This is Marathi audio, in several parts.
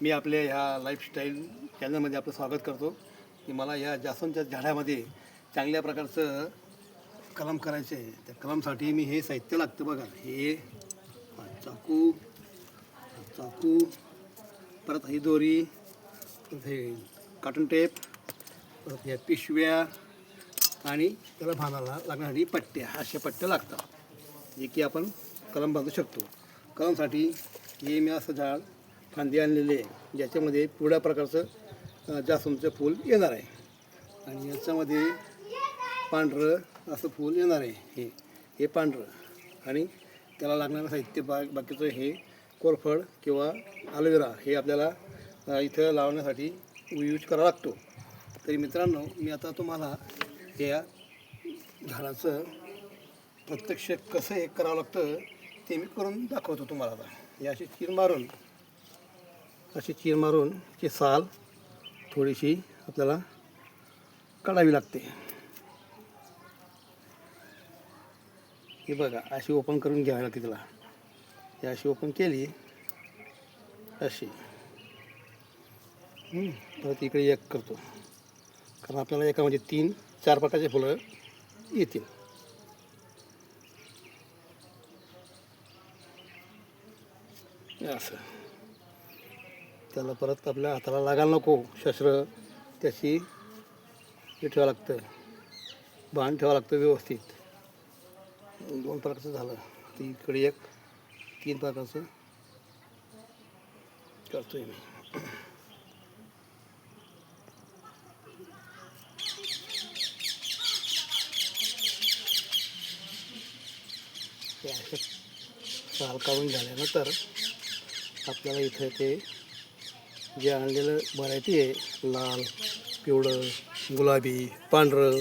मी आपल्या ह्या लाईफस्टाईल चॅनलमध्ये आपलं स्वागत करतो की मला या जास्वंदच्या झाडामध्ये चांगल्या प्रकारचं कलम करायचं आहे. त्या कलमसाठी मी हे साहित्य लागतं बघा. हे चाकू चाकू परत ही दोरी, परत हे कॉटन टेप, परत ह्या पिशव्या आणि त्याला बांधायला लागण्यासाठी पट्ट्या. अशा पट्ट्या लागतात जे की आपण कलम बांधू शकतो. कलमसाठी हे मी असं झाड फांदी आणलेले आहे ज्याच्यामध्ये पिवळ्या प्रकारचं जास्वंदचं फूल येणार आहे आणि याच्यामध्ये पांढरं असं फूल येणार आहे. हे पांढरं आणि त्याला लागणारं साहित्य बाकीचं हे कोरफड किंवा ॲलोवेरा हे आपल्याला इथं लावण्यासाठी यूज करावा लागतो. तरी मित्रांनो, मी आता तुम्हाला या झाडाचं प्रत्यक्ष कसं हे करावं लागतं ते मी करून दाखवतो तुम्हाला. आता हे अशी चीर मारून ची साल थोडीशी आपल्याला काढावी लागते. हे बघा, अशी ओपन करून घ्यावी लागते तिला. हे अशी ओपन केली अशी. परत इकडे एक करतो कारण आपल्याला एकामध्ये 3-4 प्रकारचे फुलं येतील. असं त्याला परत आपल्या हाताला लागायला नको शस्त्र, त्याची हे ठेवावं लागतं, बाण ठेवावं लागतं व्यवस्थित. 2 प्रकारचं झालं तर इकडे 3 प्रकारचं करतोय मी. असं साल काढून झाल्यानंतर आपल्याला इथं ते जे आणलेलं व्हरायटी आहे, लाल, पिवळं, गुलाबी, पांढरं,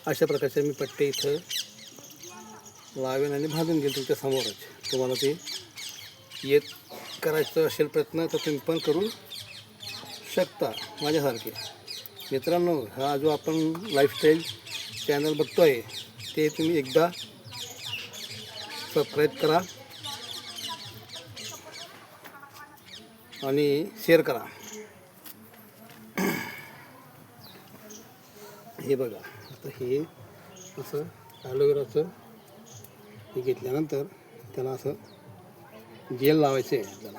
अशा प्रकारचे मी पट्टे इथं लावेन आणि बांधून घेईल तुमच्या समोरच. तुम्हाला ते येत करायचं असेल प्रयत्न तर तुम्ही पण करू शकता माझ्यासारखे. मित्रांनो, हा जो आपण लाईफस्टाईल चॅनल बघतो आहे ते तुम्ही एकदा सबस्क्राईब करा आणि शेअर करा. हे बघा, आता हे असं ॲलोवेराचं हे घेतल्यानंतर त्याला असं जेल लावायचं आहे आपल्याला.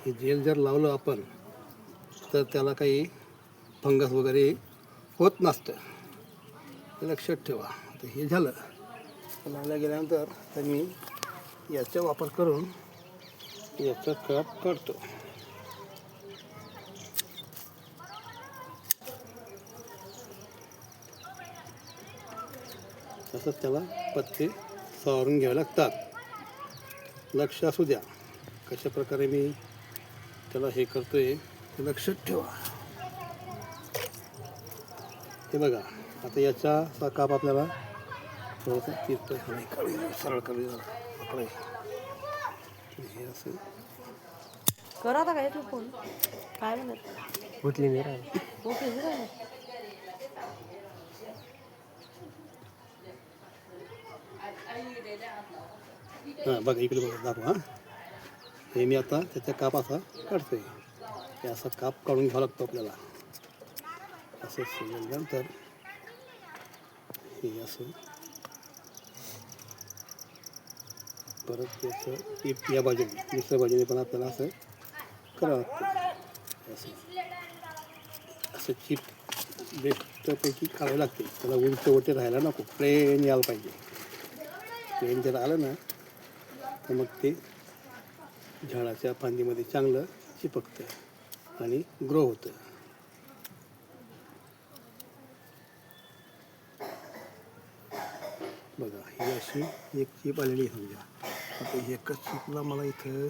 हे जेल जर लावलं आपण तर त्याला काही फंगस वगैरे होत नसतं, हे लक्षात ठेवा. आता हे झालं लावल्या गेल्यानंतर तर मी याचा वापर करून याचा काप काढतो. तसंच त्याला पत्ते सावरून घ्यावे लागतात. लक्ष असू द्या कशा प्रकारे मी त्याला हे करतोय ते लक्षात ठेवा. हे बघा, आता याचा काप आपल्याला थोडंसं सरळ करू द्या. हे असं करा आता काय तू फोन काय म्हणत उठली नाही राहिली. ओके हां बघा, इकडे बघा, दाखवा. हे मी आता त्याचा काप असा काढतोय. हे असा काप काढून घ्यावा लागतो आपल्याला. असं शिजल्यानंतर हे असं परत त्याचं टीप या बाजूने दुसऱ्या बाजूने पण आपल्याला असं करावं लागतं. असं चिप बेस्टपैकी काढावं लागते. त्याला उंच वरती राहायला नको, प्लेन यायला पाहिजे. प्लेन जर आलं ना तर मग ते झाडाच्या फांदीमध्ये चांगलं चिपकतं आणि ग्रो होतं. बघा, ही अशी एक चिप आलेली आहे समजा. आता एकच चिपला मला इथं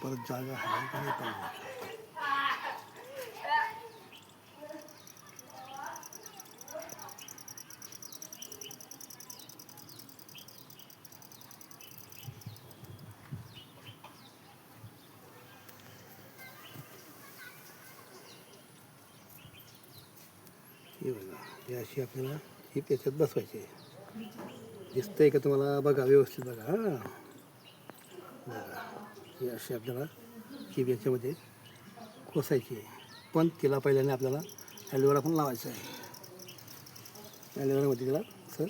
परत जागा आहे का नाही पाहिजे. हे बघा, हे अशी आपल्याला ही त्याच्यात बसवायची आहे. दिसतंय का तुम्हाला? बघा व्यवस्थित बघा. हां बघा, ही अशी आपल्याला चिप याच्यामध्ये खोसायची आहे. पण तिला पहिल्याने आपल्याला ॲलोवेरा पण लावायचं आहे. ॲलोवेरामध्ये तिला असं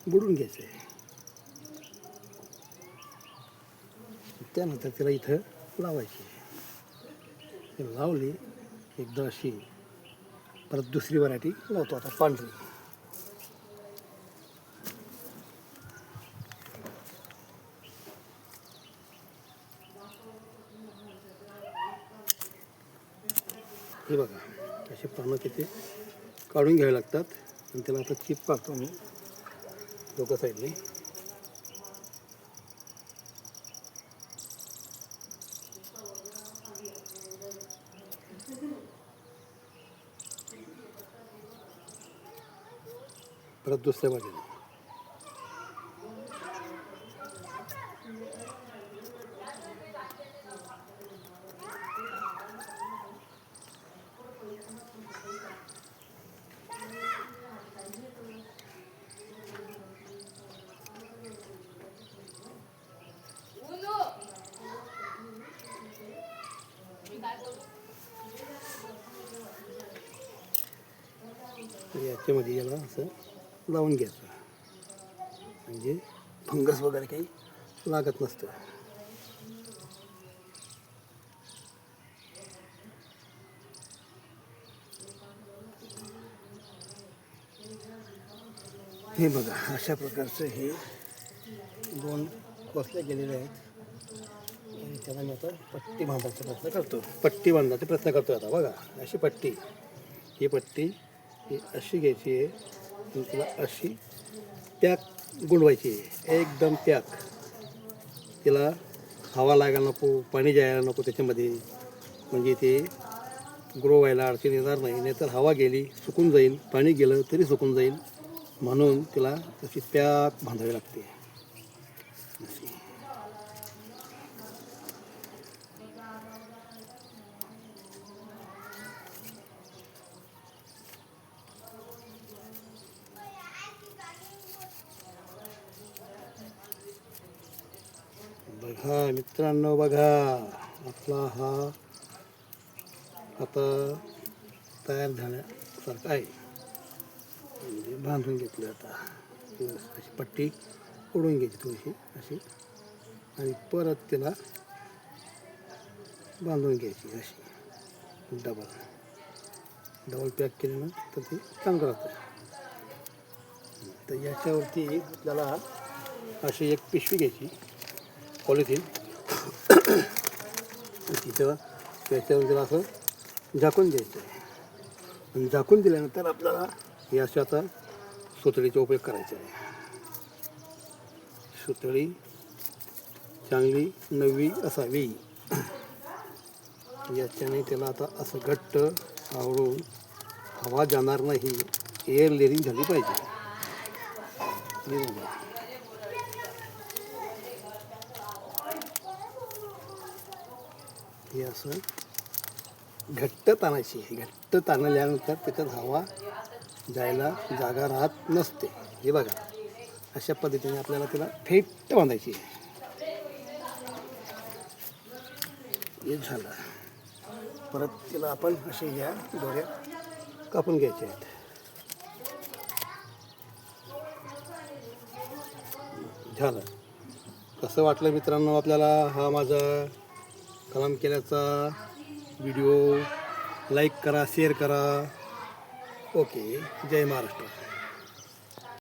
बुडून घ्यायचं आहे. त्यानंतर तिला इथं लावायची आहे. ती लावली एकदा अशी, परत दुसरी व्हरायटी लावतो आता पांढरी. हे बघा असे पानं तिथे काढून घ्यावे लागतात आणि त्याला आता चिप काढतो मी डोक्या साईडने. परत दुसऱ्या बाजूने याच्यामध्ये याला असं लावून घ्यायचं म्हणजे फंगस वगैरे काही लागत नसतं. हे बघा अशा प्रकारचं हे दोन खोसले गेलेले आहेत. आणि त्याला मी आता पट्टी बांधायचा प्रयत्न करतो. पट्टी बांधायचा प्रयत्न करतो आता. बघा अशी पट्टी, ही पट्टी ही अशी घ्यायची आहे आणि तिला अशी पॅक गुंडवायची आहे, एकदम पॅक. तिला हवा लागायला नको, पाणी जायला नको त्याच्यामध्ये, म्हणजे ते ग्रो व्हायला अडचण येणार नाही. नाहीतर हवा गेली सुकून जाईल, पाणी गेलं तरी सुकून जाईल. म्हणून तिला अशी पॅक बांधावी लागते. अशी बघा मित्रांनो, बघा आपला हा आता तयार झाल्यासारखा आहे. म्हणजे बांधून घेतलं आता. अशी पट्टी ओढून घ्यायची थोडीशी अशी आणि परत तिला बांधून घ्यायची अशी डबल पॅक केल्यानं तर ते चांगलं राहतं. तर याच्यावरती आपल्याला अशी एक पिशवी घ्यायची, पॉलिथिन. तिथं त्याच्यावर तिला असं झाकून द्यायचं आहे. आणि झाकून दिल्यानंतर आपल्याला हे अशा आता सुतळीचा उपयोग करायचा आहे. सुतळी चांगली नवी असावी. याच्याने त्याला आता असं घट्ट आवळून हवा जाणार नाही, एअर लेअरिंग झाली पाहिजे. हे असं घट्ट ताणायची. घट्ट ताणल्यानंतर त्याच्यात हवा जायला जागा राहत नसते. हे बघा अशा पद्धतीने आपल्याला तिला फेट बांधायची. हे झालं. परत तिला आपण असे ह्या दोऱ्या कापून घ्यायच्या आहेत. झालं. कसं वाटलं मित्रांनो आपल्याला हा माझा कलम केल्याचा व्हिडिओ? लाईक करा, शेअर करा. ओके. जय महाराष्ट्र.